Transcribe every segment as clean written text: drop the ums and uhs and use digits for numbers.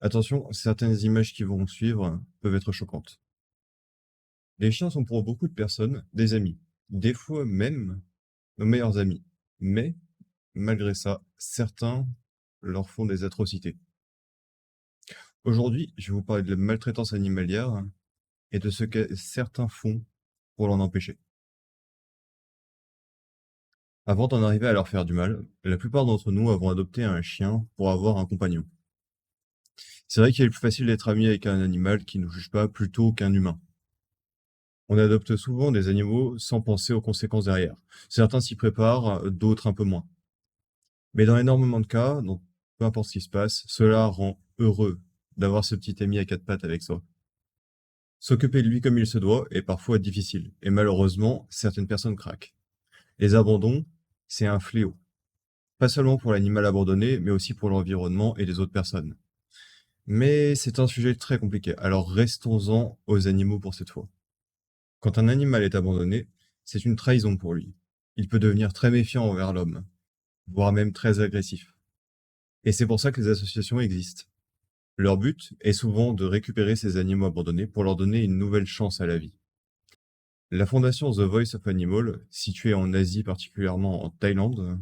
Attention, certaines images qui vont suivre peuvent être choquantes. Les chiens sont pour beaucoup de personnes des amis, des fois même nos meilleurs amis. Mais, malgré ça, certains leur font des atrocités. Aujourd'hui, je vais vous parler de la maltraitance animalière et de ce que certains font pour l'en empêcher. Avant d'en arriver à leur faire du mal, la plupart d'entre nous avons adopté un chien pour avoir un compagnon. C'est vrai qu'il est plus facile d'être ami avec un animal qui ne nous juge pas plutôt qu'un humain. On adopte souvent des animaux sans penser aux conséquences derrière. Certains s'y préparent, d'autres un peu moins. Mais dans énormément de cas, donc peu importe ce qui se passe, cela rend heureux d'avoir ce petit ami à quatre pattes avec soi. S'occuper de lui comme il se doit est parfois difficile, et malheureusement, certaines personnes craquent. Les abandons, c'est un fléau. Pas seulement pour l'animal abandonné, mais aussi pour l'environnement et les autres personnes. Mais c'est un sujet très compliqué, alors restons-en aux animaux pour cette fois. Quand un animal est abandonné, c'est une trahison pour lui. Il peut devenir très méfiant envers l'homme, voire même très agressif. Et c'est pour ça que les associations existent. Leur but est souvent de récupérer ces animaux abandonnés pour leur donner une nouvelle chance à la vie. La fondation The Voice of Animal, située en Asie, particulièrement en Thaïlande,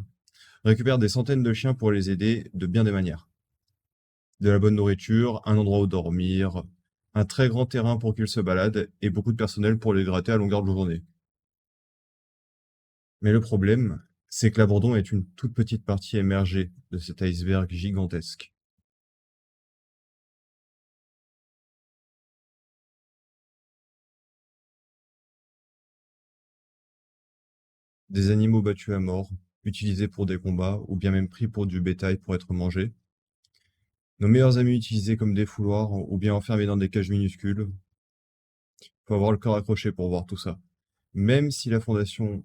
récupère des centaines de chiens pour les aider de bien des manières. De la bonne nourriture, un endroit où dormir, un très grand terrain pour qu'ils se baladent et beaucoup de personnel pour les gratter à longueur de journée. Mais le problème, c'est que l'abandon est une toute petite partie émergée de cet iceberg gigantesque. Des animaux battus à mort, utilisés pour des combats, ou bien même pris pour du bétail pour être mangés. Nos meilleurs amis utilisés comme des fouloirs, ou bien enfermés dans des cages minuscules. Faut avoir le corps accroché pour voir tout ça. Même si la fondation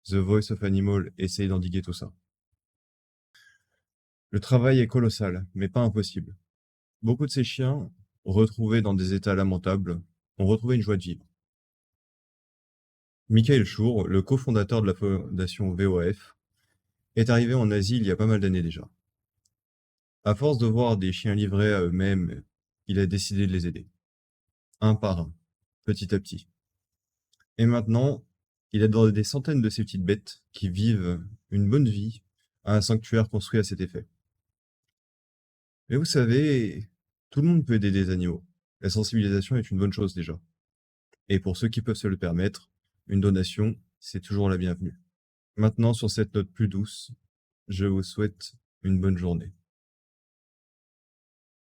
The Voice of Animal essaye d'endiguer tout ça. Le travail est colossal, mais pas impossible. Beaucoup de ces chiens, retrouvés dans des états lamentables, ont retrouvé une joie de vivre. Michael Schur, le cofondateur de la fondation VOF, est arrivé en Asie il y a pas mal d'années déjà. À force de voir des chiens livrés à eux-mêmes, il a décidé de les aider, un par un, petit à petit. Et maintenant, il aide des centaines de ces petites bêtes qui vivent une bonne vie à un sanctuaire construit à cet effet. Mais vous savez, tout le monde peut aider des animaux. La sensibilisation est une bonne chose déjà. Et pour ceux qui peuvent se le permettre, une donation, c'est toujours la bienvenue. Maintenant, sur cette note plus douce, je vous souhaite une bonne journée.